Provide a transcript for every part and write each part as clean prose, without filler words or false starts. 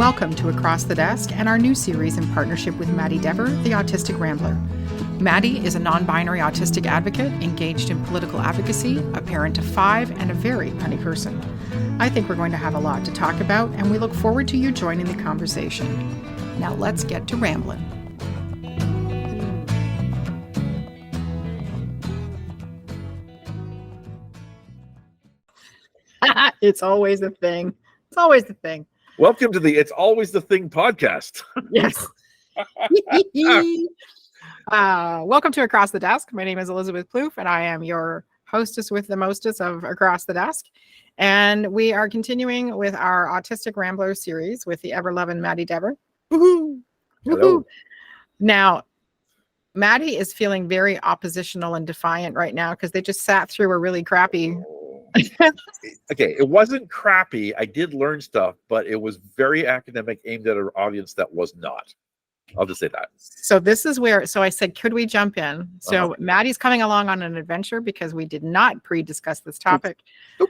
Welcome to Across the Desk and our new series in partnership with Maddie Dever, the Autistic Rambler. Maddie is a non-binary autistic advocate engaged in political advocacy, a parent of 5, and a very funny person. I think we're going to have a lot to talk about, and we look forward to you joining the conversation. Now let's get to rambling. It's always a thing. It's always the thing. Welcome to the It's Always the Thing podcast. Yes. Welcome to Across the Desk. My name is Elizabeth Plouffe, and I am your hostess with the mostest of Across the Desk. And we are continuing with our Autistic Rambler series with the ever-loving Maddie Dever. Woohoo! Woohoo! Now, Maddie is feeling very oppositional and defiant right now because they just sat through a really crappy... Okay, it wasn't crappy. I did learn stuff, but it was very academic, aimed at an audience that was not. I'll just say that. So this is where, so I said, could we jump in? So Maddie's coming along on an adventure because we did not pre-discuss this topic. Nope.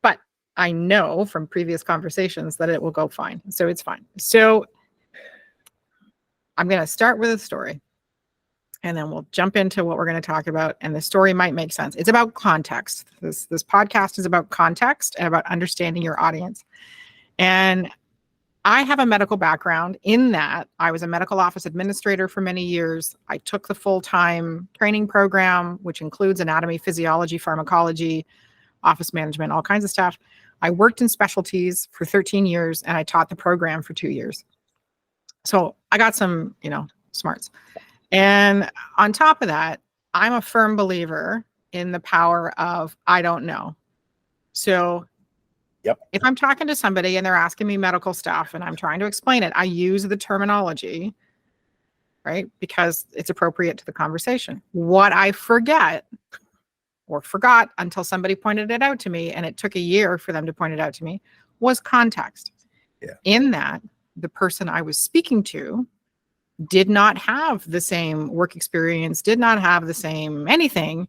But I know from previous conversations that it will go fine. So it's fine. So I'm going to start with a story. And then we'll jump into what we're going to talk about. And the story might make sense. It's about context. This podcast is about context and about understanding your audience. And I have a medical background in that I was a medical office administrator for many years. I took the full-time training program, which includes anatomy, physiology, pharmacology, office management, all kinds of stuff. I worked in specialties for 13 years and I taught the program for 2 years. So I got some, smarts. And on top of that, I'm a firm believer in the power of I don't know. So if I'm talking to somebody and they're asking me medical stuff and I'm trying to explain it, I use the terminology, right? Because it's appropriate to the conversation. What I forget or forgot until somebody pointed it out to me, and it took a year for them to point it out to me, was context. Yeah. In that, the person I was speaking to did not have the same work experience, did not have the same anything.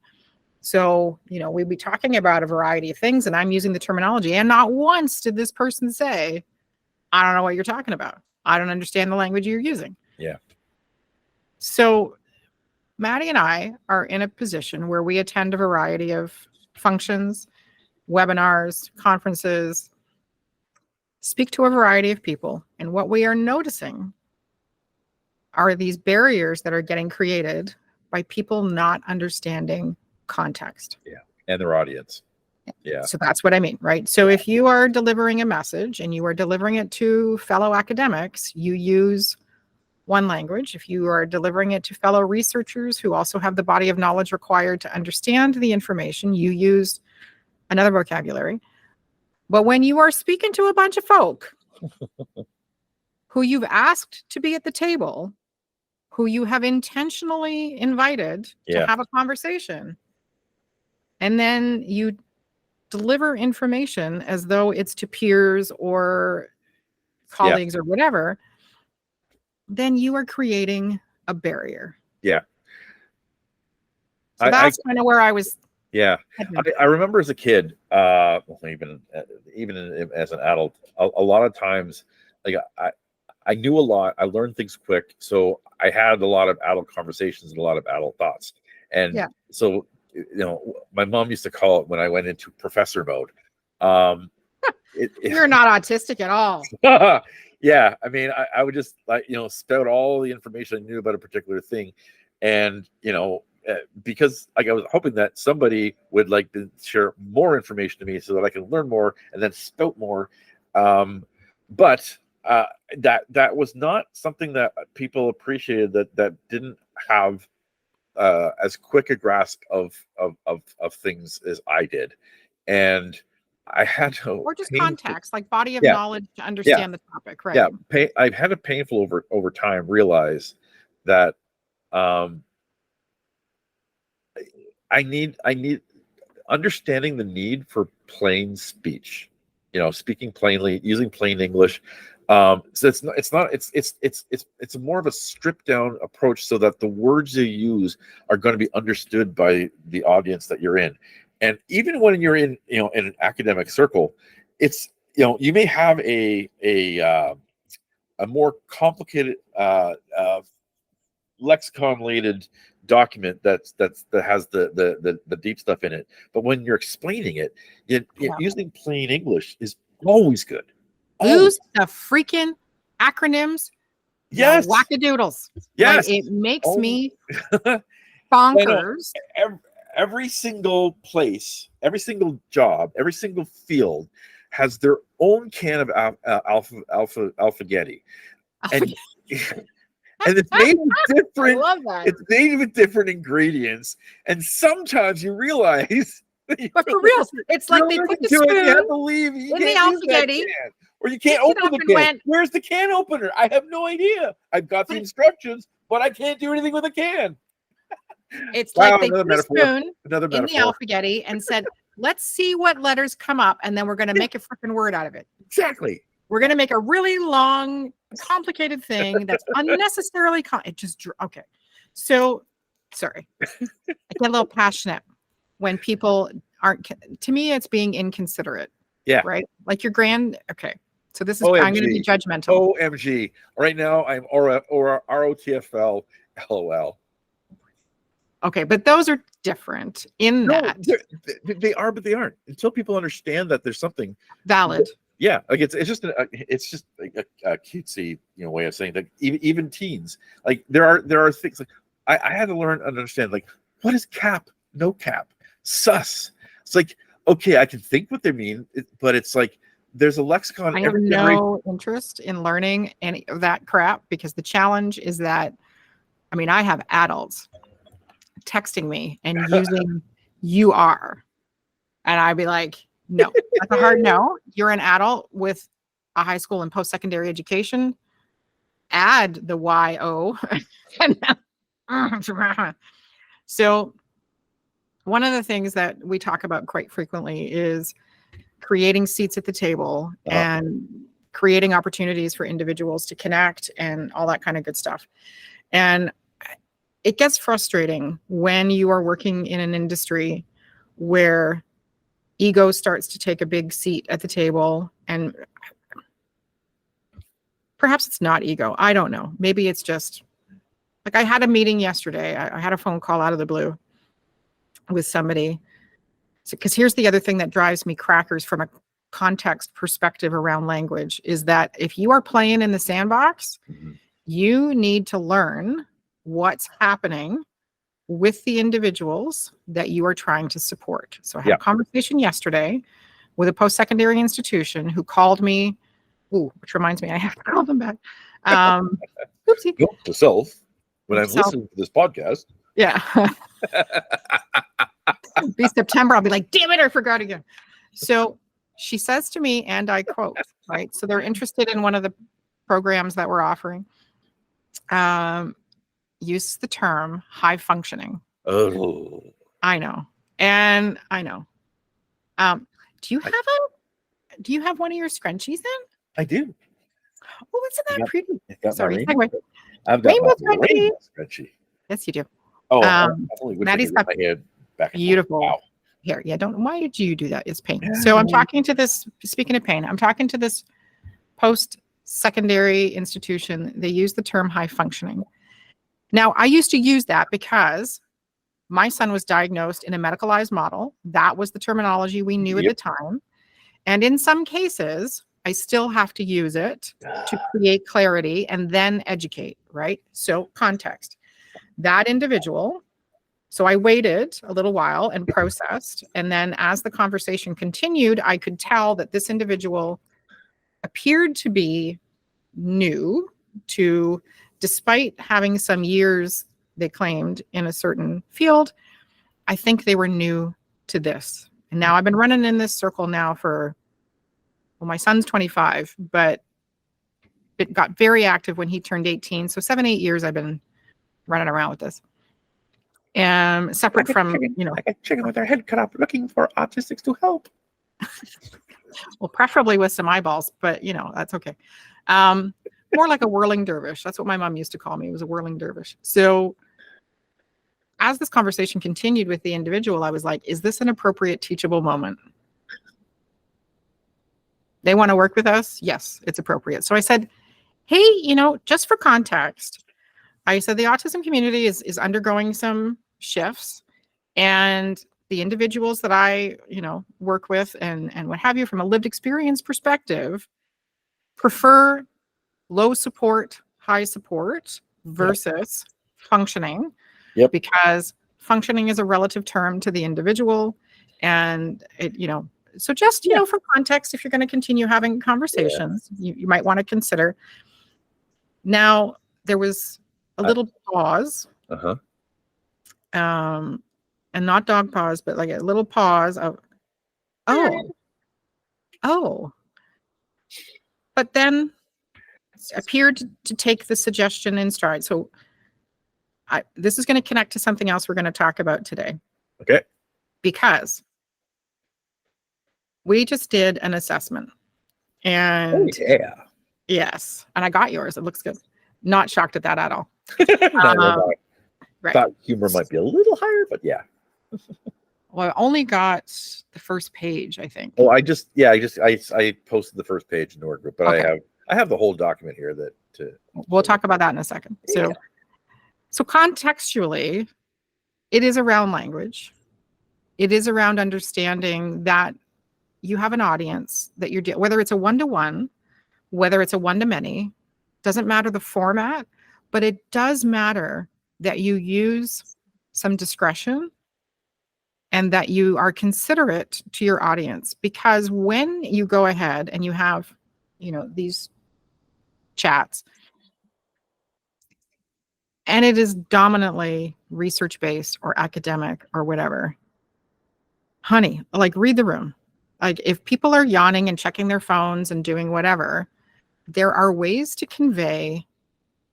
So, we'd be talking about a variety of things and I'm using the terminology, and not once did this person say, I don't know what you're talking about. I don't understand the language you're using. Yeah. So Maddie and I are in a position where we attend a variety of functions, webinars, conferences, speak to a variety of people. And what we are noticing are these barriers that are getting created by people not understanding context. Yeah. And their audience. Yeah. So that's what I mean, right? So if you are delivering a message and you are delivering it to fellow academics, you use one language. If you are delivering it to fellow researchers who also have the body of knowledge required to understand the information, you use another vocabulary. But when you are speaking to a bunch of folk who you've asked to be at the table, who you have intentionally invited to have a conversation, and then you deliver information as though it's to peers or colleagues or whatever, then you are creating a barrier. Yeah. So that's kind of where I was. Yeah. I remember as a kid, even as an adult, a lot of times, like I knew a lot. I learned things quick. So I had a lot of adult conversations and a lot of adult thoughts. And so, my mom used to call it when I went into professor mode. You're not autistic at all. Yeah. I mean, I would just spout all the information I knew about a particular thing. And, because I was hoping that somebody would like to share more information to me so that I can learn more and then spout more. But that was not something that people appreciated, that didn't have as quick a grasp of things as I did. And I had to, or just context, like body of knowledge to understand the topic, right? Yeah, I've had a painful over time realize that I need understanding the need for plain speech, speaking plainly, using plain English. So it's more of a stripped down approach so that the words you use are going to be understood by the audience that you're in. And even when you're in an academic circle, it's you may have a more complicated lexicon-related document that has the deep stuff in it, but when you're explaining it, using plain English is always good. Use the freaking acronyms. Yes. Wackadoodles. Yes. Like, it makes me bonkers. Every single place, every single job, every single field has their own can of alphagetti. And it's made with different. I love that. It's made with different ingredients, and sometimes you realize. But for real, it's like they put the spoon you have to leave. You in the can't use that alphagetti, can, or you can't open the can. Where's the can opener? I have no idea. I've got the instructions, but I can't do anything with a can. It's like they put a spoon in the alphagetti and said, let's see what letters come up, and then we're going to make a freaking word out of it. Exactly. We're going to make a really long, complicated thing that's unnecessarily it just okay. So, sorry, I get a little passionate when people aren't. To me, it's being inconsiderate. Yeah. Right. Like your okay. So this is OMG. I'm going to be judgmental. OMG. Right now, I'm ROTFL. LOL. Okay, but those are different in that. They are, but they aren't. Until people understand that there's something valid. Yeah, like it's just a cutesy way of saying that. Even teens, like there are things like I had to learn and understand, like, what is cap, no cap, sus. It's like, okay, I can think what they mean, but it's like there's a lexicon. I have no interest in learning any of that crap, because the challenge is that, I mean, I have adults texting me and using "you are," and I'd be like, no, that's a hard no. You're an adult with a high school and post-secondary education. Add the YO. So one of the things that we talk about quite frequently is creating seats at the table and creating opportunities for individuals to connect and all that kind of good stuff. And it gets frustrating when you are working in an industry where ego starts to take a big seat at the table, and perhaps it's not ego. I don't know. Maybe it's just like, I had a meeting yesterday. I had a phone call out of the blue with somebody. Because here's the other thing that drives me crackers from a context perspective around language is that if you are playing in the sandbox, you need to learn what's happening with the individuals that you are trying to support. So I had a conversation yesterday with a post-secondary institution who called me, which reminds me, I have to call them back. Oopsie. Note to self, when I'm listening to this podcast. Yeah. Be September, I'll be like, damn it, I forgot again. So she says to me, and I quote, right? So they're interested in one of the programs that we're offering. Use the term high functioning. Oh, I know. And I know. Do you have one of your scrunchies then? I do. Oh, isn't that pretty? Sorry. I've got my rainbow scrunchie. Yes, you do. Oh, Maddie's got my head back. Beautiful hair. Yeah, why did you do that? It's pain. So I'm talking to this, speaking of pain, I'm talking to this post-secondary institution. They use the term high functioning. Now, I used to use that because my son was diagnosed in a medicalized model. That was the terminology we knew at the time. And in some cases, I still have to use it to create clarity and then educate, right? So context. That individual, so I waited a little while and processed. And then as the conversation continued, I could tell that this individual appeared to be new to, despite having some years, they claimed, in a certain field. I think they were new to this. And now I've been running in this circle now for, well, my son's 25, but it got very active when he turned 18. So 7-8 years I've been running around with this. And separate from, like a chicken with their head cut off, looking for autistics to help. Well, preferably with some eyeballs, but that's okay. More like a whirling dervish. That's what my mom used to call me. It was a whirling dervish. So as this conversation continued with the individual, I was like, is this an appropriate teachable moment? They want to work with us. Yes, it's appropriate. So I said, hey, just for context, I said the autism community is undergoing some shifts, and the individuals that I, work with and what have you from a lived experience perspective prefer low support, high support versus functioning. Yep. Because functioning is a relative term to the individual. And it, so just, for context, if you're going to continue having conversations, you might want to consider. Now, there was a little pause. Uh-huh. And not dog pause, but like a little pause of, oh. But then appeared to take the suggestion in stride. So this is going to connect to something else we're going to talk about today. Okay. Because we just did an assessment. And yes, and I got yours. It looks good. Not shocked at that at all. Right. Thought humor might be a little higher, but yeah. Well, I only got the first page, I think. Oh, I posted the first page in the word group, but okay. I have the whole document here we'll talk about that in a second. So contextually, it is around language. It is around understanding that you have an audience that you're whether it's a one-to-one, whether it's a one-to-many, doesn't matter the format, but it does matter that you use some discretion and that you are considerate to your audience. Because when you go ahead and you have, these chats, and it is dominantly research-based or academic or whatever, honey, like read the room. Like if people are yawning and checking their phones and doing whatever, there are ways to convey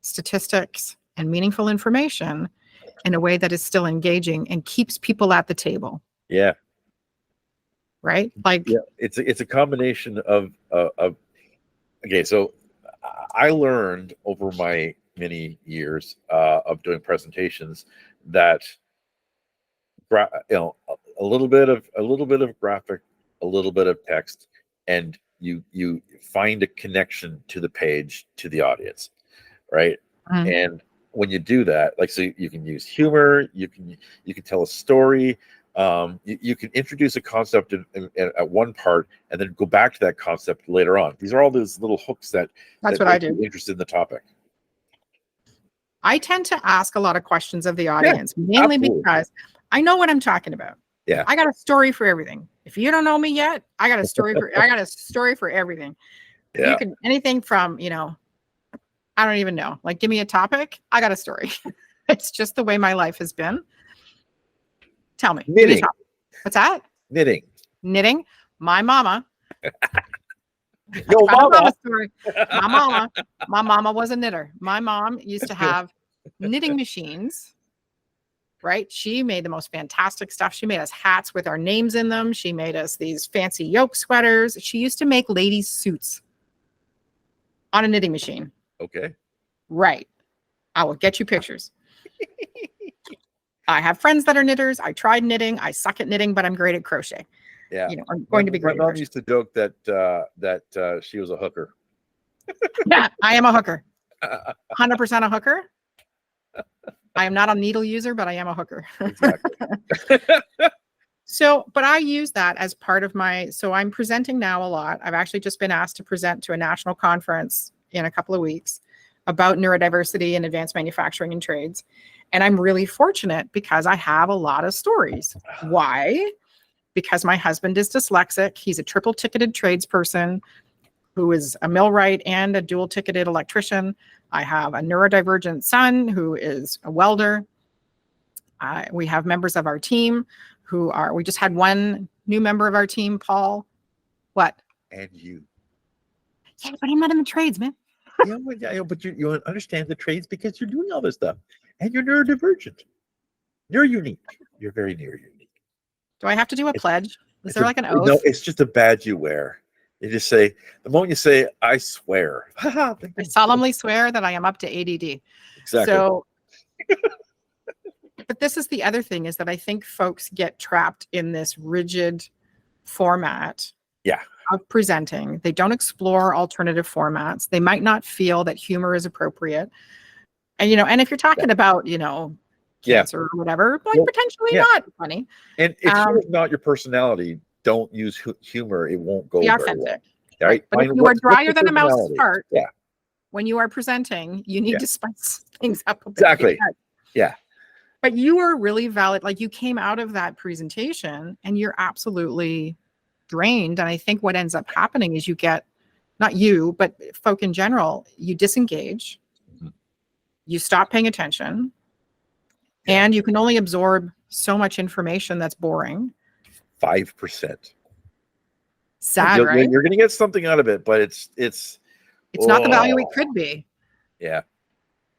statistics and meaningful information in a way that is still engaging and keeps people at the table. Yeah. Right? Like it's a combination of okay, so I learned over my many years of doing presentations that a little bit of graphic, a little bit of text, and you find a connection to the page, to the audience, right? Mm-hmm. And when you do that, like, so you can use humor, you can tell a story, you can introduce a concept at one part and then go back to that concept later on. These are all those little hooks that's what I do. Interested in the topic. I tend to ask a lot of questions of the audience, mainly absolutely. Because I know what I'm talking about. Yeah, I got a story for everything. If you don't know me yet, I got a story for everything. Yeah. You can anything from, I don't even know. Like, give me a topic. I got a story. It's just the way my life has been. Tell me. Knitting. What's that? Knitting. My mama. Yo, mama. Story. My mama was a knitter. My mom used to have knitting machines. Right? She made the most fantastic stuff. She made us hats with our names in them. She made us these fancy yoke sweaters. She used to make ladies' suits on a knitting machine. Okay. Right. I will get you pictures. I have friends that are knitters. I tried knitting. I suck at knitting, but I'm great at crochet. Yeah. I'm going to be great. My mom used to joke that she was a hooker. Yeah, I am a hooker. 100% a hooker. I am not a needle user, but I am a hooker. Exactly. But I use that as part of so I'm presenting now a lot. I've actually just been asked to present to a national conference in a couple of weeks about neurodiversity and advanced manufacturing and trades. And I'm really fortunate because I have a lot of stories. Why? Because my husband is dyslexic. He's a triple ticketed tradesperson who is a millwright and a dual ticketed electrician. I have a neurodivergent son who is a welder. We have members of our team we just had one new member of our team, Paul. What? And you. Yeah, but I'm not in the trades, man. But you understand the trades because you're doing all this stuff. And you're neurodivergent. You're unique. You're very near unique. Do I have to do a pledge? Is there like an oath? No, it's just a badge you wear. You just say, the moment you say, I swear. I solemnly swear that I am up to ADD. Exactly. So, but this is the other thing is that I think folks get trapped in this rigid format. Yeah. of presenting. They don't explore alternative formats. They might not feel that humor is appropriate. And, and if you're talking about, cancer or whatever, like potentially not funny. And if humor's not your personality, don't use humor. It won't go be very authentic. well. Right? But if you are drier than a mouse's fart, when you are presenting, you need to spice things up a bit. Exactly. Yeah. But you are really valid. Like, you came out of that presentation and you're absolutely drained. And I think what ends up happening is you get, not you, but folk in general, you disengage, you stop paying attention, and you can only absorb so much information that's boring. 5%. Sad, right? You're going to get something out of it, but it's not the value it could be. Yeah.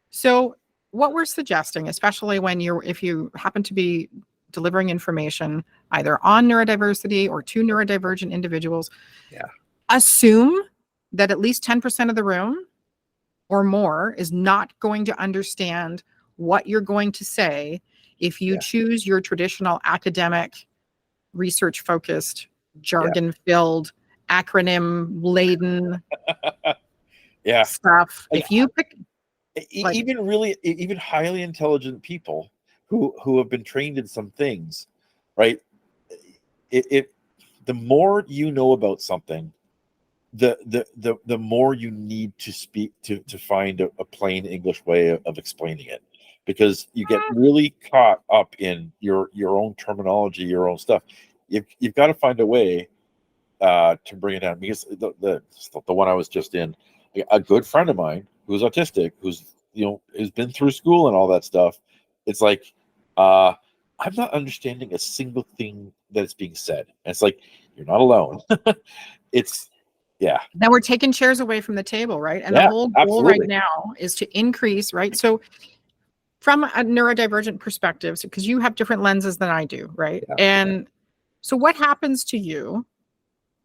So what we're suggesting, especially if you happen to be delivering information either on neurodiversity or to neurodivergent individuals, assume that at least 10% of the room or more is not going to understand what you're going to say if you choose your traditional academic, research-focused, jargon-filled, acronym-laden stuff. If you pick... even highly intelligent people who have been trained in some things, right? The more you know about something, the more you need to speak to find a plain English way of explaining it, because you get really caught up in your own terminology, your own stuff. You've got to find a way to bring it down, because the one I was just in, a good friend of mine who's autistic, who's been through school and all that stuff, it's like, I'm not understanding a single thing that's being said. And it's like, you're not alone. Now we're taking chairs away from the table, right? And the whole goal right now is to increase, right? So from a neurodivergent perspective, because you have different lenses than I do, right? And so what happens to you?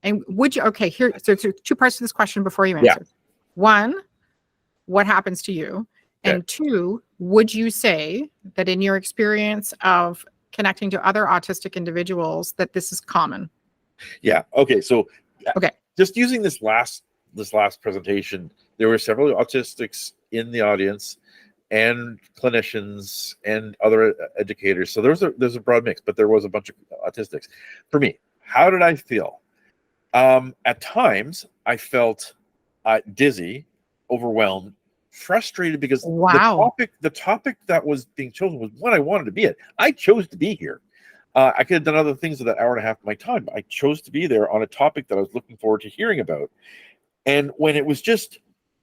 And would you, so there's two parts to this question before you answer. One, what happens to you? And two, would you say that in your experience of connecting to other autistic individuals that this is common? Okay. So just using this last presentation, there were several autistics in the audience and clinicians and other educators. So there's a broad mix, but there was a bunch of autistics. For me, how did I feel? At times I felt dizzy, overwhelmed, frustrated, because the topic that was being chosen was what I wanted to be at. I chose to be here. I could have done other things with that hour and a half of my time, but I chose to be there on a topic that I was looking forward to hearing about. And when it was just,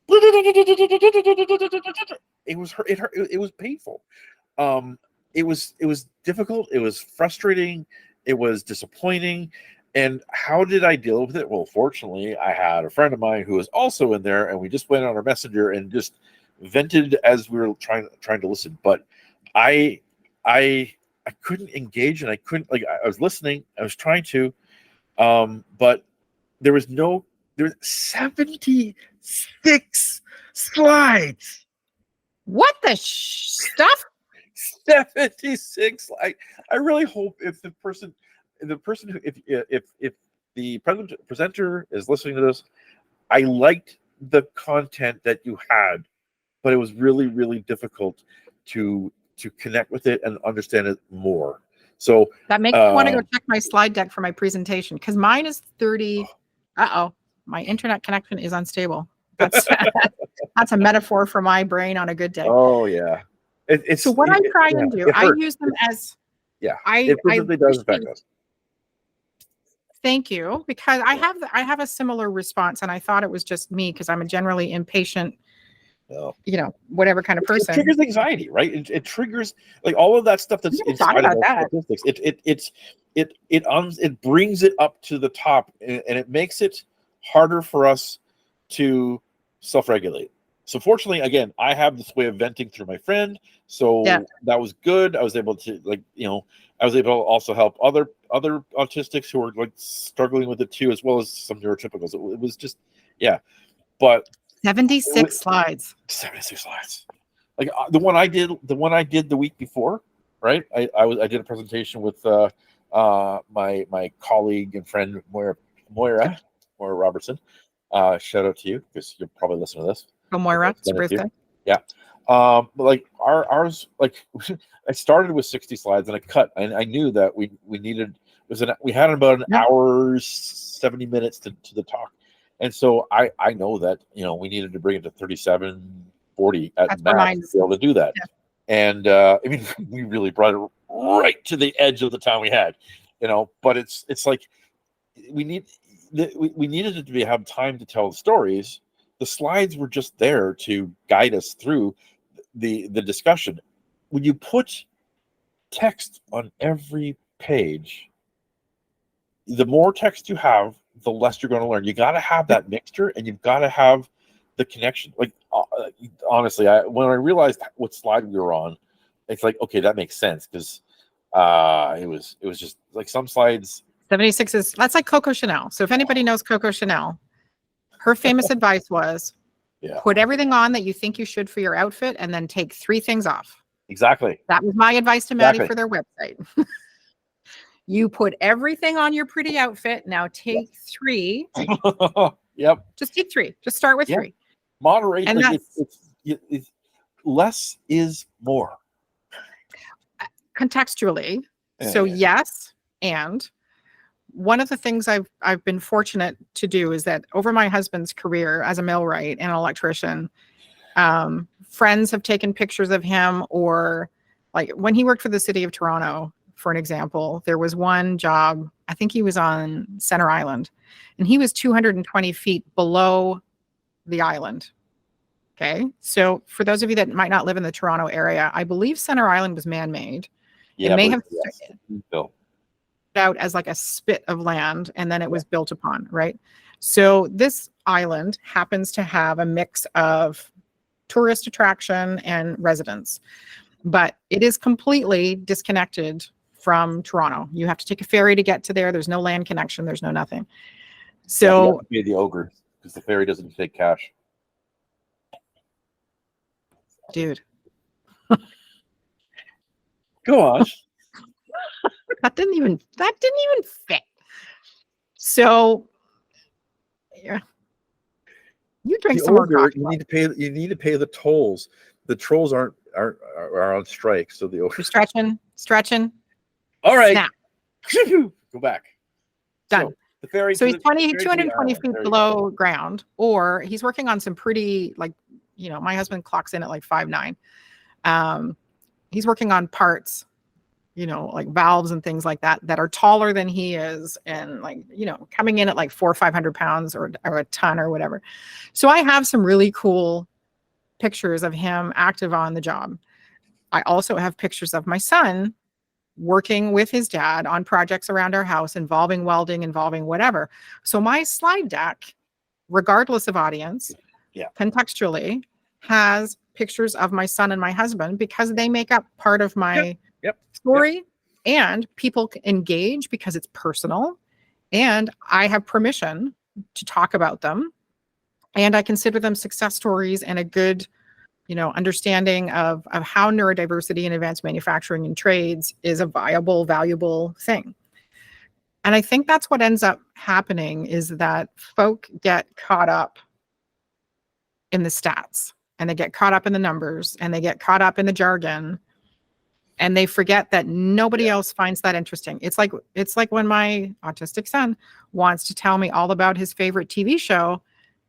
it was painful. It was difficult. It was frustrating. It was disappointing. And how did I deal with it? Well, fortunately, I had a friend of mine who was also in there, and we just went on our messenger and just vented as we were trying to listen. But I couldn't engage, and I couldn't, like, I was listening, I was trying to, but there was 76 slides. What the stuff? 76. I really hope if the person who, if the presenter is listening to this, I liked the content that you had, but it was really, really difficult to connect with it and understand it more. So that makes me want to go check my slide deck for my presentation, because mine is 30. My internet connection is unstable. That's that's a metaphor for my brain on a good day. Oh yeah. So what I try and do, I use them as it really does affect us. Thank you, because I have a similar response, and I thought it was just me because I'm a generally impatient, whatever kind of person. It triggers anxiety, right? It triggers, like, all of that stuff that's inside of our statistics. It brings it up to the top, and it makes it harder for us to self-regulate. So fortunately, again, I have this way of venting through my friend, so that was good. I was able to, I was able to also help other autistics who were like struggling with it too, as well as some neurotypicals. It was just, but 76 slides. 76 slides. Like the one I did the week before, right? I did a presentation with my colleague and friend Moira. Moira Robertson. Shout out to you because you'll probably listen to this. Oh, Moira, it's your birthday. Yeah. But like ours, like I started with 60 slides and I cut. And I knew that we needed we had about an hour 70 minutes to the talk, and so I know that we needed to bring it to 37, 40 at max to be able to do that. Yeah. And I mean, we really brought it right to the edge of the time we had, But it's like we needed it to have time to tell the stories. The slides were just there to guide us through the discussion. When you put text on every page, the more text you have, the less you're going to learn. You got to have that mixture, and you've got to have the connection. Like honestly, when I realized what slide we were on, it's like, okay, that makes sense, because it was just like some slides. 76 that's like Coco Chanel. So if anybody knows Coco Chanel, her famous advice was, put everything on that you think you should for your outfit, and then take 3 things off. Exactly. That was my advice to Maddie for their website. You put everything on your pretty outfit. Now take 3. Yep. Just take 3. Just start with 3. Moderate. And like it's less is more. Contextually. So yes, and one of the things I've been fortunate to do is that over my husband's career as a millwright and an electrician, friends have taken pictures of him, or like when he worked for the city of Toronto, for an example, there was one job, I think he was on Center Island, and he was 220 feet below the island. Okay. So for those of you that might not live in the Toronto area, I believe Center Island was man-made. It may have started out as like a spit of land, and then it was built upon, right? So this island happens to have a mix of tourist attraction and residents, but it is completely disconnected from Toronto. You have to take a ferry to get to there. There's no land connection. There's no nothing. So you have to pay the ogre because the ferry doesn't take cash. Dude. Go on. That didn't even fit. So yeah. You drink some more coffee. You need to pay the tolls. The trolls are on strike, so the ogre. You're stretching. All right. Snap. Go back. Done. So the ferry. So he's 220 feet below ground, or he's working on some pretty, like, my husband clocks in at like 5'9". He's working on parts, like valves and things like that are taller than he is, and like, coming in at like 400 or 500 pounds or a ton or whatever. So I have some really cool pictures of him active on the job. I also have pictures of my son working with his dad on projects around our house involving welding, involving whatever. So my slide deck, regardless of audience, contextually, has pictures of my son and my husband, because they make up part of my story, and people engage because it's personal, and I have permission to talk about them, and I consider them success stories and a good understanding of how neurodiversity in advanced manufacturing and trades is a viable, valuable thing. And I think that's what ends up happening, is that folk get caught up in the stats, and they get caught up in the numbers, and they get caught up in the jargon, and they forget that nobody else finds that interesting. It's like when my autistic son wants to tell me all about his favorite TV show.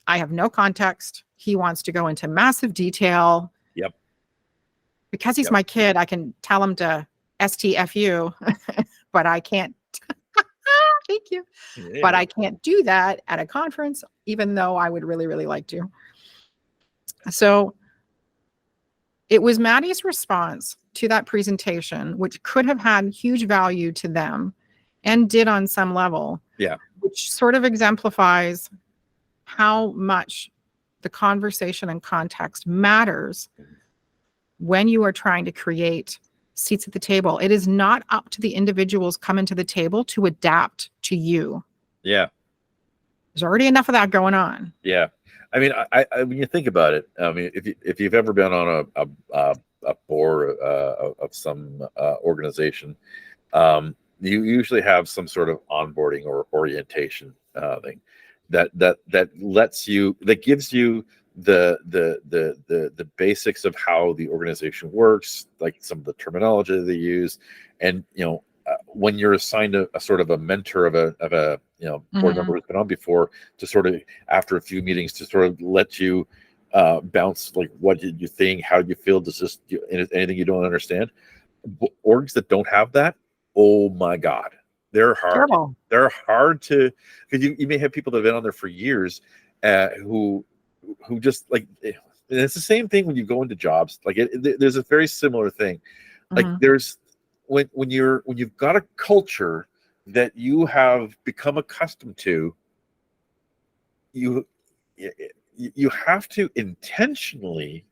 I have no context. He wants to go into massive detail. Yep. Because he's my kid, I can tell him to STFU, but I can't. Thank you. Yeah. But I can't do that at a conference, even though I would really, really like to. So it was Maddie's response to that presentation, which could have had huge value to them, and did on some level. Yeah. Which sort of exemplifies how much the conversation and context matters when you are trying to create seats at the table. It is not up to the individuals coming to the table to adapt to you. Yeah. There's already enough of that going on. Yeah. I mean, I when you think about it, I mean, if you've ever been on a board of some organization, you usually have some sort of onboarding or orientation thing. that lets you, that gives you the basics of how the organization works, like some of the terminology they use, and when you're assigned a sort of a mentor of a board member who's been on before, to sort of, after a few meetings, to sort of let you bounce, like, what did you think, how do you feel, does this, anything you don't understand. Orgs that don't have that, oh my god, they're hard. Terrible. They're hard to, because you may have people that have been on there for years, who just, like, and it's the same thing when you go into jobs, like there's a very similar thing, like there's when you've got a culture that you have become accustomed to, you have to intentionally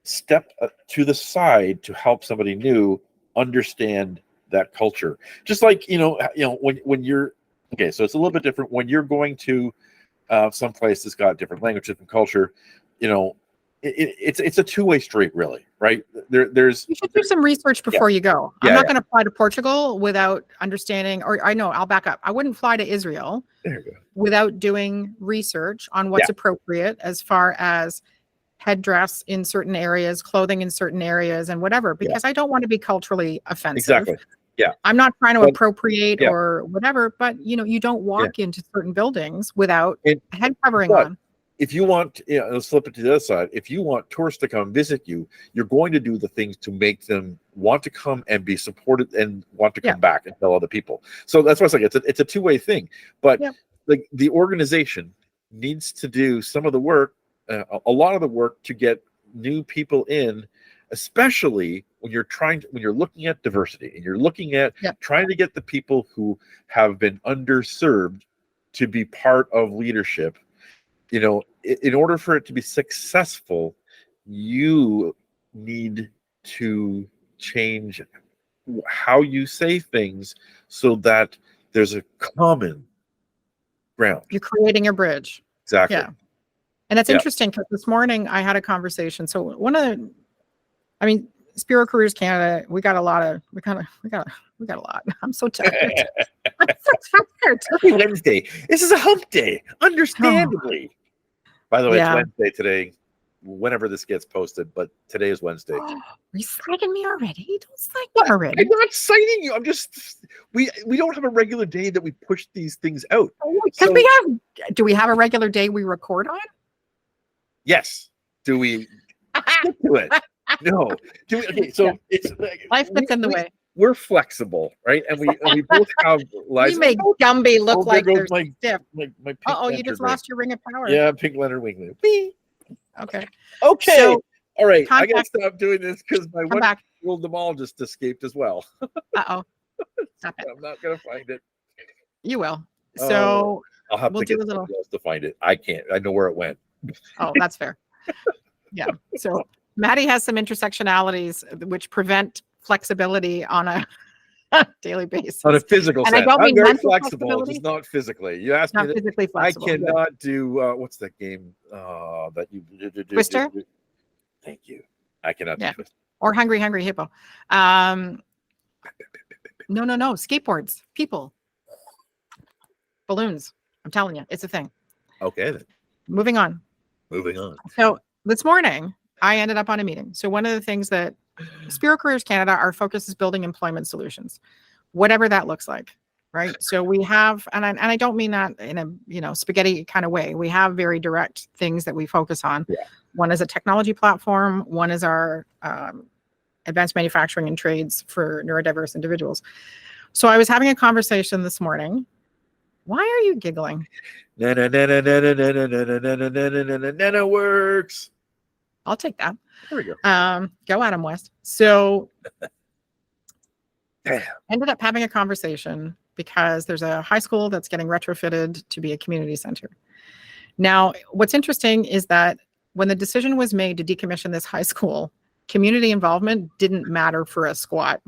step to the side to help somebody new understand that culture. Just like when you're, okay, so it's a little bit different when you're going to some place that's got different language, different culture. It's a two-way street, really, right? There's you should do some research before you go. I'm not going to fly to Portugal without understanding, or I'll back up. I wouldn't fly to Israel without doing research on what's appropriate as far as headdress in certain areas, clothing in certain areas, and whatever, because I don't want to be culturally offensive. Exactly. Yeah. I'm not trying to appropriate or whatever, but you don't walk into certain buildings without a head covering on. If you want, let's flip it to the other side. If you want tourists to come visit you, you're going to do the things to make them want to come and be supported and want to come back and tell other people. So that's why it's like it's a two-way thing. But like, the organization needs to do some of the work, a lot of the work, to get new people in, especially when you're looking at diversity and you're looking at trying to get the people who have been underserved to be part of leadership. In order for it to be successful, you need to change how you say things so that there's a common ground. You're creating a bridge. Exactly. Yeah. And that's interesting, because this morning I had a conversation. So Spiro Careers Canada, we got a lot. I'm so tired. I'm so tired. Happy Wednesday. This is a hump day, understandably. By the way, it's Wednesday today, whenever this gets posted, but today is Wednesday. Are you citing me already? Don't cite me already. I'm not citing you. I'm just, we don't have a regular day that we push these things out. Because do we have a regular day we record on? Yes. Do we stick to it? No. Do we? Okay, so it's like, life gets in the way. We're flexible, right? And we both have lives. You make Gumby look like they're stiff. You just lost your ring of power. Yeah, pink Leonard Wingly. Okay. So, all right. I gotta stop doing this because my one-year-old Demal just escaped as well. Stop it. I'm not gonna find it. You will. So I'll have to get somebody else to find it. I can't. I know where it went. Oh, that's fair. Yeah. So Maddie has some intersectionalities which prevent flexibility on a daily basis. On a physical sense. I'm very flexible, just not physically. You asked me. Physically flexible. I cannot do what's that game that you Twister? Thank you. I cannot do Twister. Or Hungry Hippo. No. Skateboards, people, balloons. I'm telling you, it's a thing. Okay then. Moving on. So this morning, I ended up on a meeting. So one of the things that Spiro Careers Canada, our focus is building employment solutions, whatever that looks like, right? So we have, and I don't mean that in a spaghetti kind of way. We have very direct things that we focus on. Yeah. One is a technology platform. One is our advanced manufacturing and trades for neurodiverse individuals. So I was having a conversation this morning. Why are you giggling? Nana works. I'll take that. There we go. Go Adam West. So ended up having a conversation because there's a high school that's getting retrofitted to be a community center. Now, what's interesting is that when the decision was made to decommission this high school, community involvement didn't matter for a squat.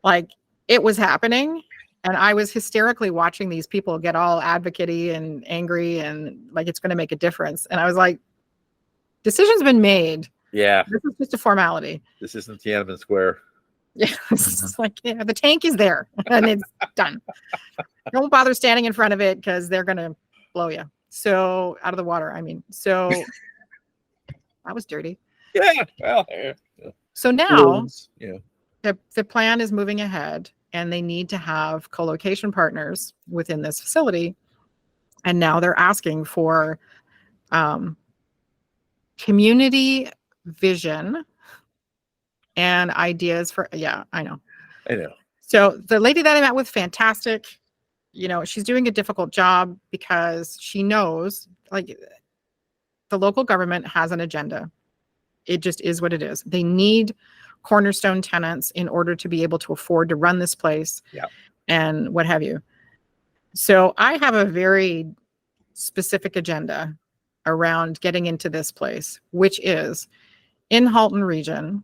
Like, it was happening. And I was hysterically watching these people get all advocate-y and angry and like it's going to make a difference. And I was like, decision's been made. Yeah. This is just a formality. This isn't Tiananmen Square. Yeah, it's like, yeah, the tank is there and it's done. Don't bother standing in front of it because they're gonna blow you. So out of the water, I mean. So that was dirty. Yeah. Well, yeah. So now Yeah. the plan is moving ahead, and they need to have co-location partners within this facility. And now they're asking for community vision and ideas for, yeah, I know. I know. So the lady that I met with, fantastic. She's doing a difficult job because she knows, like, the local government has an agenda. It just is what it is. They need cornerstone tenants in order to be able to afford to run this place. Yeah. And what have you. So I have a very specific agenda around getting into this place, which is in Halton region,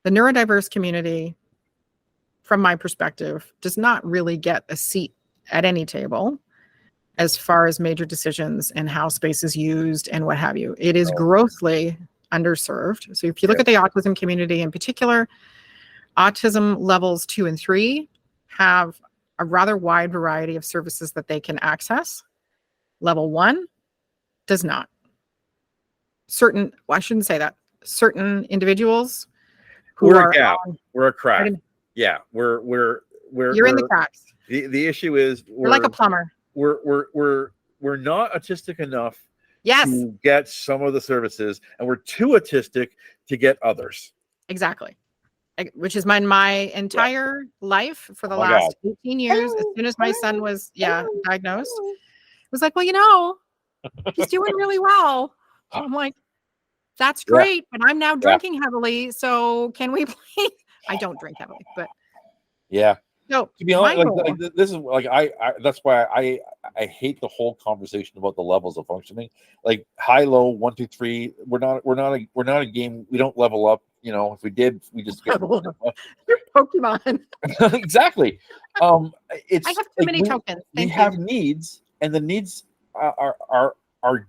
the neurodiverse community, from my perspective, does not really get a seat at any table as far as major decisions and how space is used and what have you. It is grossly underserved. So if you look at the autism community in particular, autism levels 2 and 3 have a rather wide variety of services that they can access. Level 1 does not. I shouldn't say that. Certain individuals who we're are a gap. We're a crack. Yeah, we're you're in the cracks. The issue is You're like a plumber. We're not autistic enough Yes, to get some of the services, and we're too autistic to get others. exactly. Which is my entire life for the last 18 years. As soon as my son was diagnosed, it was like, well, he's doing really well. I'm like, that's great, but I'm now drinking heavily. So can we please? I don't drink heavily, but yeah. No, to be honest, like this is like I that's why I hate the whole conversation about the levels of functioning. Like high, low, 1, 2, 3. We're not a game. We don't level up. If we did, we just get You're Pokemon. Exactly. It's I have too many tokens. We have needs, and the needs are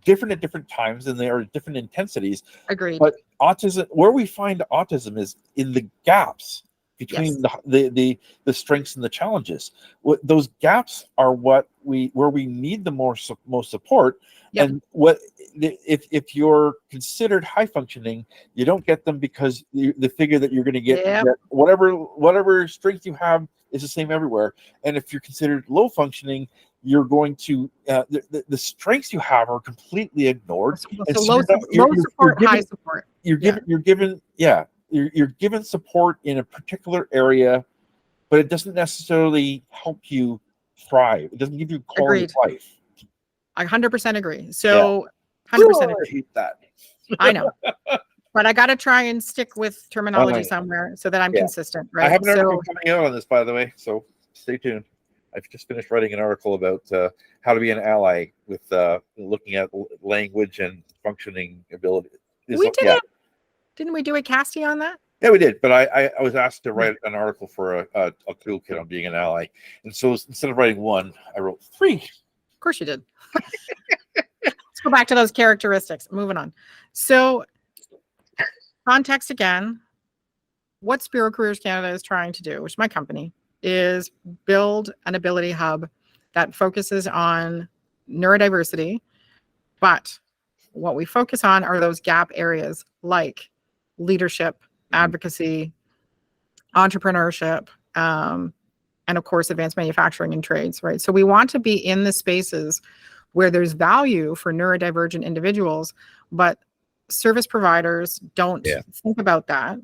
different at different times, and they are different intensities. Agreed. But autism, where we find autism, is in the gaps between the strengths and the challenges. Those gaps are where we need the most support. Yep. And if you're considered high functioning, you don't get them because they figure that you're going to get whatever strength you have is the same everywhere. And if you're considered low functioning, you're going to the strengths you have are completely ignored. So low support, high support. You're given support in a particular area, but it doesn't necessarily help you thrive. It doesn't give you quality of life. I 100% agree. So 100% agree. I hate that. I know. But I got to try and stick with terminology somewhere so that I'm consistent, right? I have an article coming out on this, by the way, so stay tuned. I've just finished writing an article about how to be an ally with looking at language and functioning ability. We did it. Didn't we do a casting on that? Yeah, we did. But I was asked to write an article for a toolkit on being an ally. And so instead of writing 1, I wrote 3. Of course you did. Let's go back to those characteristics. Moving on. So context again, what Spiro Careers Canada is trying to do, which is my company, is build an ability hub that focuses on neurodiversity. But what we focus on are those gap areas like leadership, advocacy, entrepreneurship, and of course, advanced manufacturing and trades, right? So we want to be in the spaces where there's value for neurodivergent individuals, but service providers don't think about that.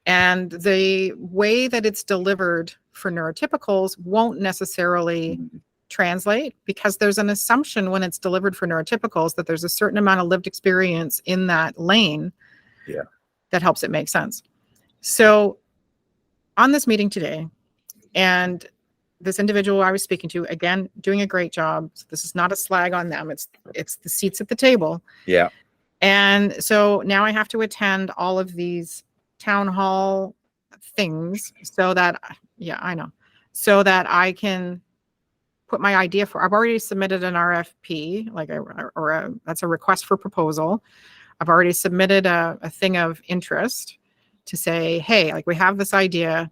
And the way that it's delivered for neurotypicals won't necessarily translate, because there's an assumption when it's delivered for neurotypicals that there's a certain amount of lived experience in that lane that helps it make sense. So on this meeting today, and this individual I was speaking to, again, doing a great job. So this is not a slag on them. It's the seats at the table. Yeah. And so now I have to attend all of these town hall things so that, I know, so that I can put my idea I've already submitted an RFP, that's a request for proposal. I've already submitted a thing of interest, to say, hey, like we have this idea.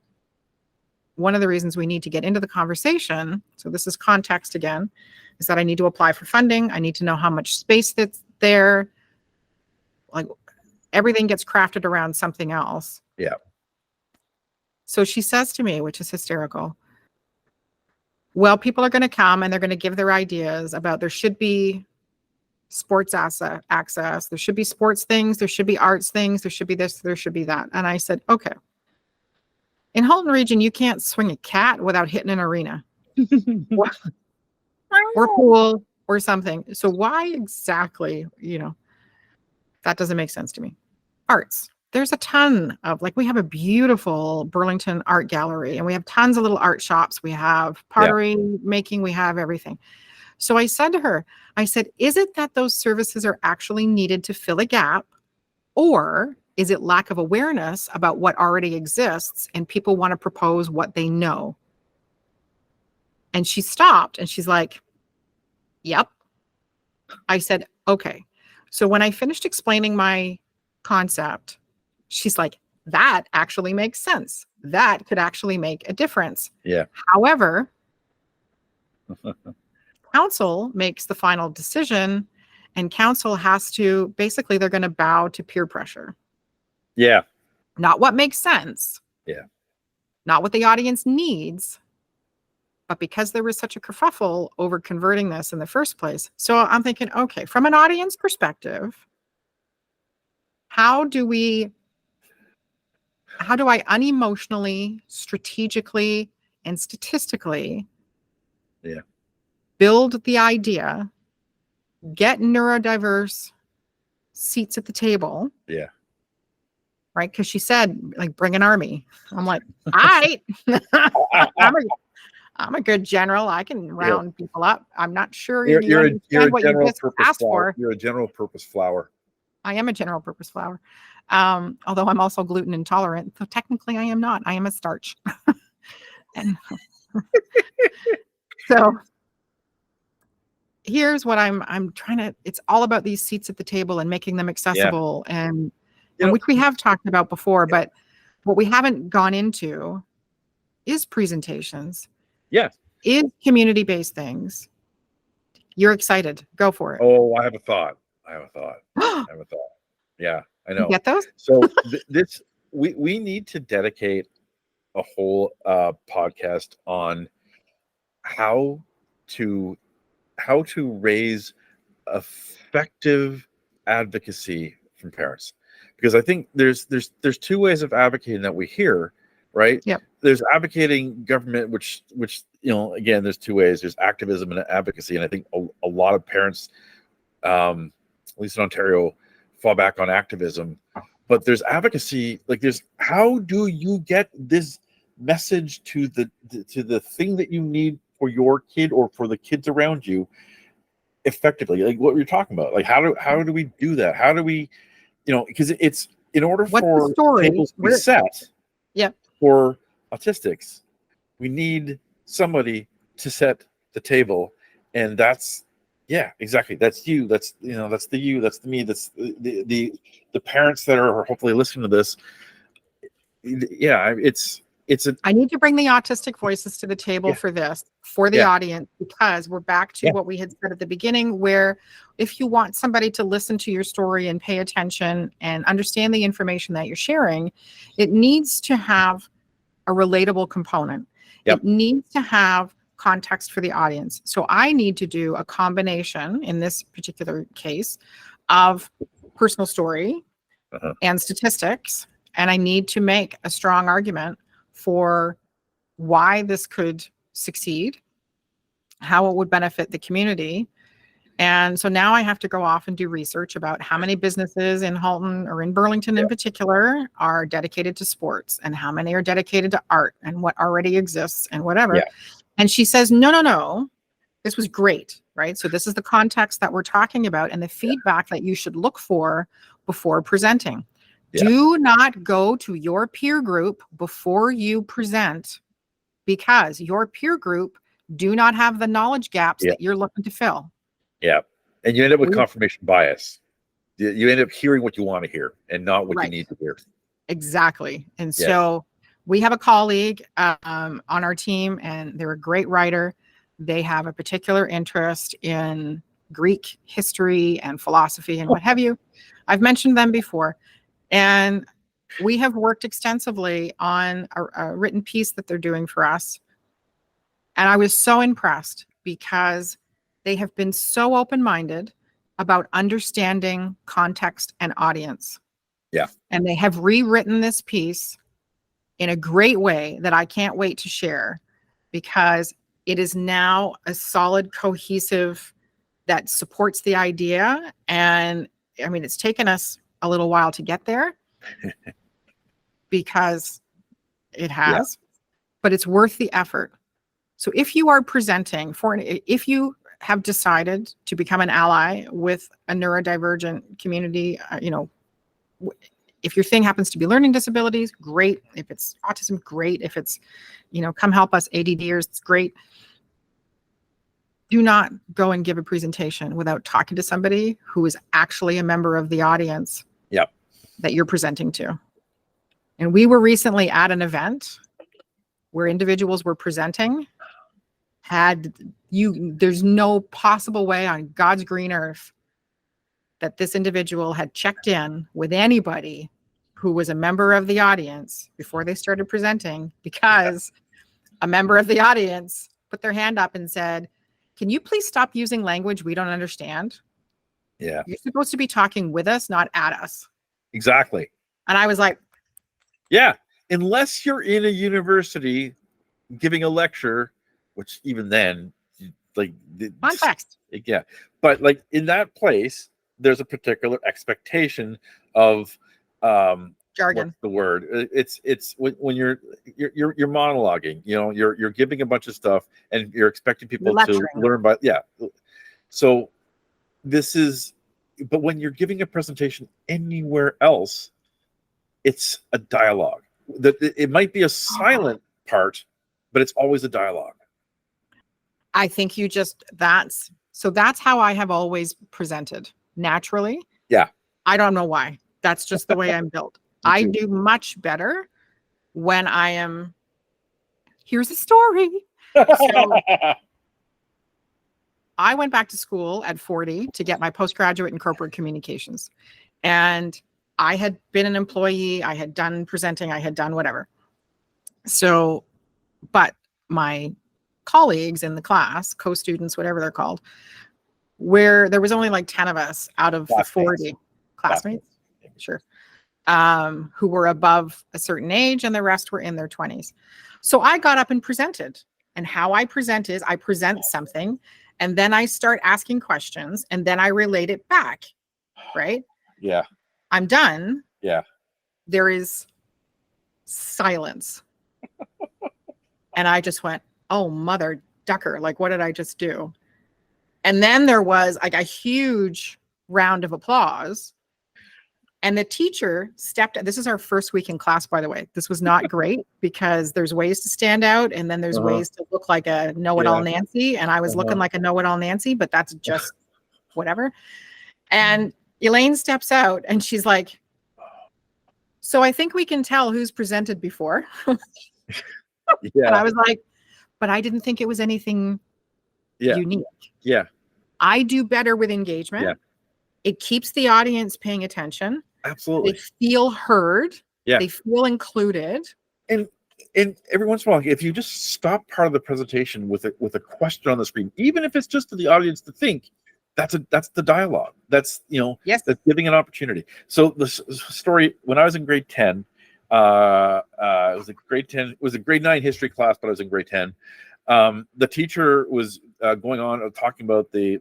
One of the reasons we need to get into the conversation, so this is context again, is that I need to apply for funding. I need to know how much space that's there. Like everything gets crafted around something else. Yeah. So she says to me, which is hysterical, well, people are going to come and they're going to give their ideas about there should be sports access. There should be sports things. There should be arts things. There should be this. There should be that. And I said, okay. In Halton Region, you can't swing a cat without hitting an arena or pool or something. So why exactly, that doesn't make sense to me. Arts. There's a ton of, like, we have a beautiful Burlington art gallery and we have tons of little art shops. We have pottery making, we have everything. So I said to her, I said, is it that those services are actually needed to fill a gap, or is it lack of awareness about what already exists and people want to propose what they know? And she stopped and she's like, yep. I said, okay. So when I finished explaining my concept, she's like, that actually makes sense. That could actually make a difference. Yeah. However, council makes the final decision, and council has to, basically, they're going to bow to peer pressure. Yeah. Not what makes sense. Yeah. Not what the audience needs, but because there was such a kerfuffle over converting this in the first place. So I'm thinking, okay, from an audience perspective, how do I unemotionally, strategically, and statistically build the idea, get neurodiverse seats at the table? Yeah. Right? Because she said, like, bring an army. I'm like, all right. I'm a good general. I can round people up. I'm not sure you understand what you just asked for. You're a general purpose flower. I am a general purpose flour. Although I'm also gluten intolerant. So technically I am not. I am a starch. And so here's what I'm trying to, it's all about these seats at the table and making them accessible and which we have talked about before, but what we haven't gone into is presentations. Yeah. Is community-based things. You're excited. Go for it. Oh, I have a thought. Yeah, I know. You get those? So we need to dedicate a whole podcast on how to raise effective advocacy from parents, because I think there's two ways of advocating that we hear, right? Yep. There's advocating government, which again, there's two ways. There's activism and advocacy, and I think a lot of parents, at least in Ontario, fall back on activism. But there's advocacy, like there's, how do you get this message to the thing that you need for your kid or for the kids around you effectively, like what you're talking about? Like how do we do that? How do we, because it's, in order for tables to be set for autistics, we need somebody to set the table, and that's exactly, that's you, that's that's the you, that's the me, that's the parents that are hopefully listening to this. I need to bring the autistic voices to the table for this, for the audience, because we're back to what we had said at the beginning, where if you want somebody to listen to your story and pay attention and understand the information that you're sharing, it needs to have a relatable component. It needs to have context for the audience. So I need to do a combination in this particular case of personal story and statistics. And I need to make a strong argument for why this could succeed, how it would benefit the community. And so now I have to go off and do research about how many businesses in Halton or in Burlington in particular are dedicated to sports, and how many are dedicated to art and what already exists and whatever. And she says, no, this was great, right? So this is the context that we're talking about and the feedback that you should look for before presenting. Do not go to your peer group before you present, because your peer group do not have the knowledge gaps that you're looking to fill. Yeah. And you end up with confirmation bias. You end up hearing what you want to hear and not what you need to hear. Exactly. And Yes. so we have a colleague on our team, and they're a great writer. They have a particular interest in Greek history and philosophy and what have you. I've mentioned them before. And we have worked extensively on a written piece that they're doing for us. And I was so impressed because they have been so open-minded about understanding context and audience. Yeah. And they have rewritten this piece in a great way that I can't wait to share, because it is now a solid, cohesive that supports the idea. And I mean, it's taken us a little while to get there because it has, but it's worth the effort. So if you are presenting if you have decided to become an ally with a neurodivergent community, if your thing happens to be learning disabilities, great. If it's autism, great. If it's, come help us ADDers, it's great. Do not go and give a presentation without talking to somebody who is actually a member of the audience that you're presenting to. And we were recently at an event where individuals were presenting. There's no possible way on God's green earth that this individual had checked in with anybody who was a member of the audience before they started presenting, because a member of the audience put their hand up and said, "Can you please stop using language we don't understand? Yeah. You're supposed to be talking with us, not at us." Exactly. And I was like, yeah, unless you're in a university giving a lecture, which even then, like, context. Yeah. But like in that place, there's a particular expectation of jargon. What's the word? It's when you're monologuing, you're giving a bunch of stuff and you're expecting people to learn by so but when you're giving a presentation anywhere else, it's a dialogue. It might be a silent part, but it's always a dialogue. I think that's how I have always presented, naturally. Yeah. I don't know why. That's just the way I'm built. I do much better when I am, here's a story. So I went back to school at 40 to get my postgraduate in corporate communications. And I had been an employee. I had done presenting. I had done whatever. So, but my colleagues in the class, co-students, whatever they're called, where there was only like 10 of us out of the 40 classmates, sure, who were above a certain age, and the rest were in their 20s. So I got up and presented. And how I present is I present something, and then I start asking questions, and then I relate it back, right? Yeah. I'm done. Yeah. There is silence. And I just went, oh, mother ducker, like, what did I just do? And then there was like a huge round of applause. And the teacher this is our first week in class, by the way. This was not great because there's ways to stand out, and then there's ways to look like a know-it-all Nancy. And I was looking like a know-it-all Nancy, but that's just whatever. And Elaine steps out and she's like, "So I think we can tell who's presented before." Yeah. And I was like, but I didn't think it was anything unique. Yeah. I do better with engagement. Yeah. It keeps the audience paying attention. Absolutely. They feel heard. Yeah. They feel included. And every once in a while, if you just stop part of the presentation with a question on the screen, even if it's just to the audience to think, that's the dialogue. That's, that's giving an opportunity. So the story, when I was in grade 10, it was a grade 9 history class, but I was in grade 10. The teacher was going on talking about the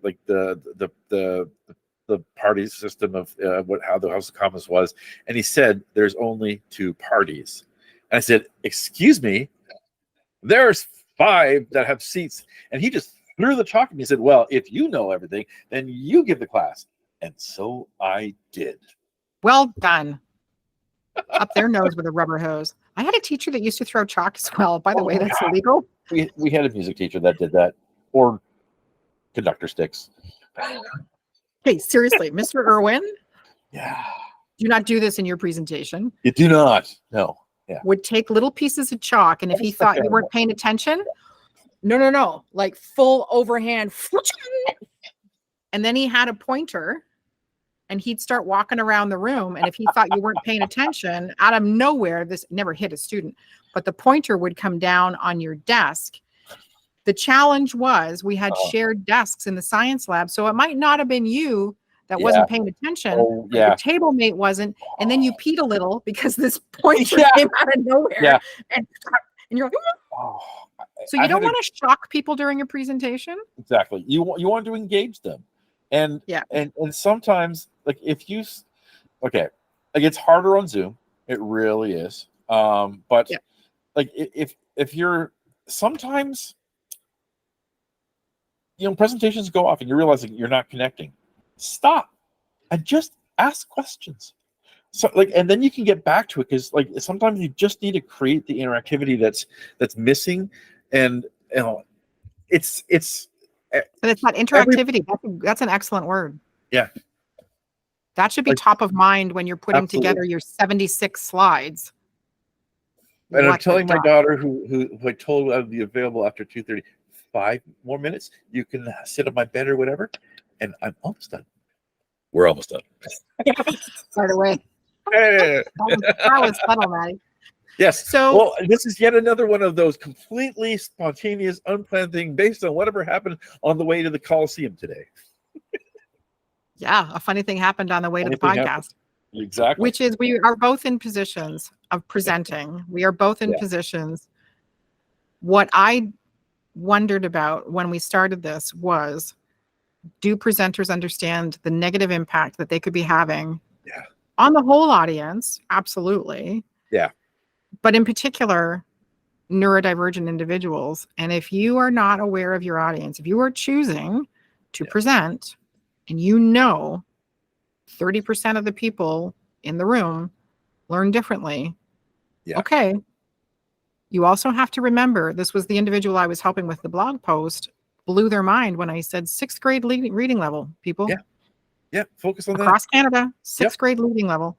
party system of how the House of Commons was, and he said there's only 2 parties. And I said, "Excuse me, there's 5 that have seats." And he just threw the chalk at me. He said, "Well, if you know everything, then you give the class." And so I did. Well done. Up their nose with a rubber hose. I had a teacher that used to throw chalk as well. By the way, that's illegal. We had a music teacher that did that, or conductor sticks. Okay, seriously, Mr. Irwin. Yeah. do not do this in your presentation. You do not. No. Yeah. Would take little pieces of chalk, and if he thought you weren't paying attention, no, like full overhand. And then he had a pointer, and he'd start walking around the room. And if he thought you weren't paying attention, out of nowhere, this never hit a student, but the pointer would come down on your desk. The challenge was we had shared desks in the science lab. So it might not have been you that wasn't paying attention. Oh, but your table mate wasn't. And then you peed a little because this pointer came out of nowhere. Yeah. And you're like, Oh, so you don't want to shock people during your presentation? Exactly. You want to engage them. And and sometimes, like, if you like, it's harder on Zoom. It really is. But like, if you're sometimes, presentations go off and you realize you're not connecting, stop and just ask questions. So and then you can get back to it, because sometimes you just need to create the interactivity that's missing. And it's but it's not interactivity. That's an excellent word. Yeah. That should be top of mind when you're putting together your 76 slides. And I'm telling my daughter, who I told I would be available after 2:30, 5 more minutes, you can sit on my bed or whatever, and I'm almost done. We're almost done. Right away. That was subtle, Maddie. Yes. So this is yet another one of those completely spontaneous, unplanned thing based on whatever happened on the way to the Coliseum today. Yeah, a funny thing happened on the way to the podcast. Exactly. Which is, we are both in positions of presenting. We are both in positions. What I wondered about when we started this was, do presenters understand the negative impact that they could be having on the whole audience? Absolutely. Yeah. But in particular, neurodivergent individuals. And if you are not aware of your audience, if you are choosing to present and 30% of the people in the room learn differently, okay, you also have to remember, this was the individual I was helping with the blog post, blew their mind when I said 6th grade reading level, people. Yeah, focus on that. Across Canada, 6th grade reading level.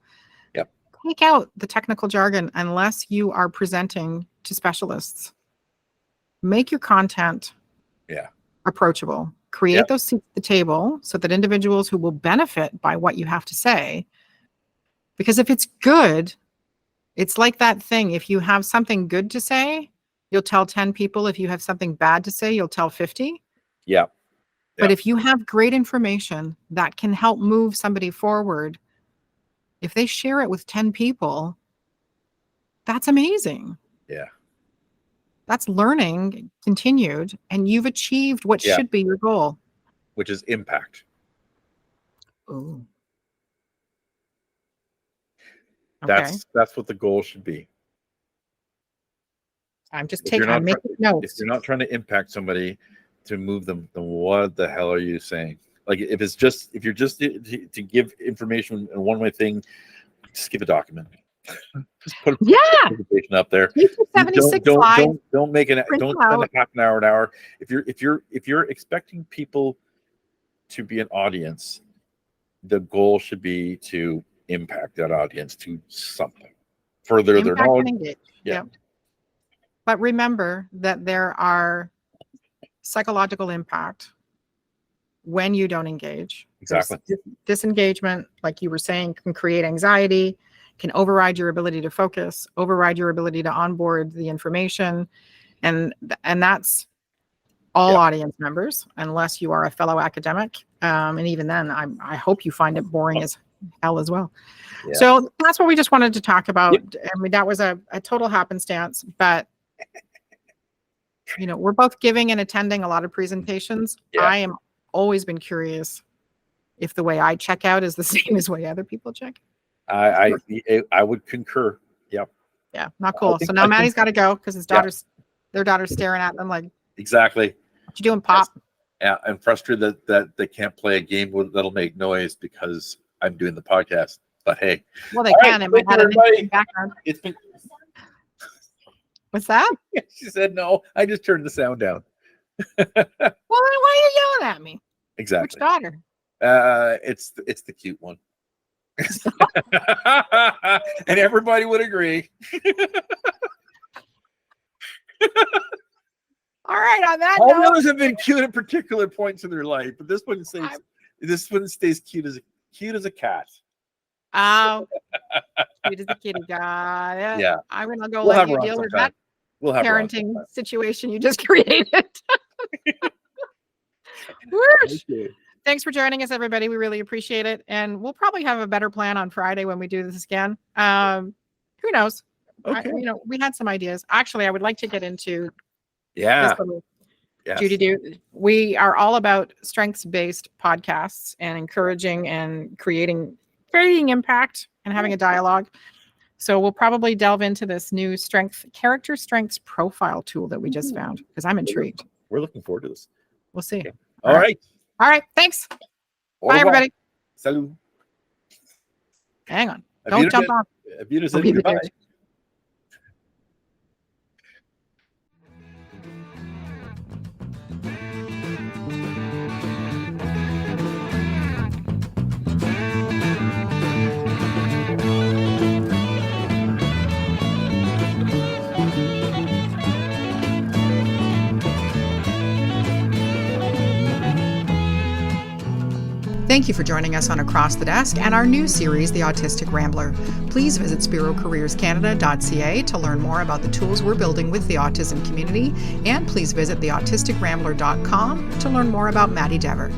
Yep. Take out the technical jargon unless you are presenting to specialists. Make your content approachable. Create those seats at the table so that individuals who will benefit by what you have to say, because if it's good, it's like that thing. If you have something good to say, you'll tell 10 people. If you have something bad to say, you'll tell 50. Yeah. But if you have great information that can help move somebody forward, if they share it with 10 people, that's amazing. Yeah. That's learning continued, and you've achieved what should be your goal, which is impact. Ooh. That's what the goal should be. I'm making notes. If you're not trying to impact somebody to move them, then what the hell are you saying? Like, if you're just to give information in a one-way thing, just give a document. Just put a presentation up there. Don't make it. Don't spend a half an hour. If you're expecting people to be an audience, the goal should be to impact that audience to something. Further their knowledge. Yeah. But remember that there are psychological impact when you don't engage. Exactly. Disengagement, like you were saying, can create anxiety, can override your ability to focus, override your ability to onboard the information. And that's all audience members, unless you are a fellow academic. And even then, I hope you find it boring as hell as well. Yeah. So that's what we just wanted to talk about. I mean, that was a total happenstance, but we're both giving and attending a lot of presentations. I am always been curious if the way I check out is the same as the way other people check. I would concur. Yep. Yeah, not cool. So now Maddie's got to go because their daughter's staring at them like. Exactly. What you doing, Pop? Yeah, I'm frustrated that they can't play a game that'll make noise because I'm doing the podcast. But hey. Well, they can. It might have an interesting background. It's been. What's that? She said no. I just turned the sound down. Well, then why are you yelling at me? Exactly. Which daughter? It's the cute one. And everybody would agree. All right. On that All the note, others have been cute at particular points in their life, but this one stays cute as a cat. oh, cute as a kitty. Got it. Yeah. I'm gonna go We'll let have you her on deal with sometime. that We'll have her on parenting sometime. situation you just created. Whoosh. Okay. Thanks for joining us, everybody. We really appreciate it, and we'll probably have a better plan on Friday when we do this again. Who knows? Okay. We had some ideas. Actually, I would like to get into Yeah. this little Yes. Judy do. We are all about strengths-based podcasts and encouraging and creating impact and having a dialogue. So we'll probably delve into this new character strengths profile tool that we just found, because I'm intrigued. We're looking forward to this. We'll see. Okay. All right. All right. Thanks. Au Bye, revoir. everybody. Salut. Hang on. Have Don't you jump been- off. Have you just I'll said be there. goodbye? Thank you for joining us on Across the Desk and our new series, The Autistic Rambler. Please visit spirocareerscanada.ca to learn more about the tools we're building with the autism community, and please visit theautisticrambler.com to learn more about Maddie Dever.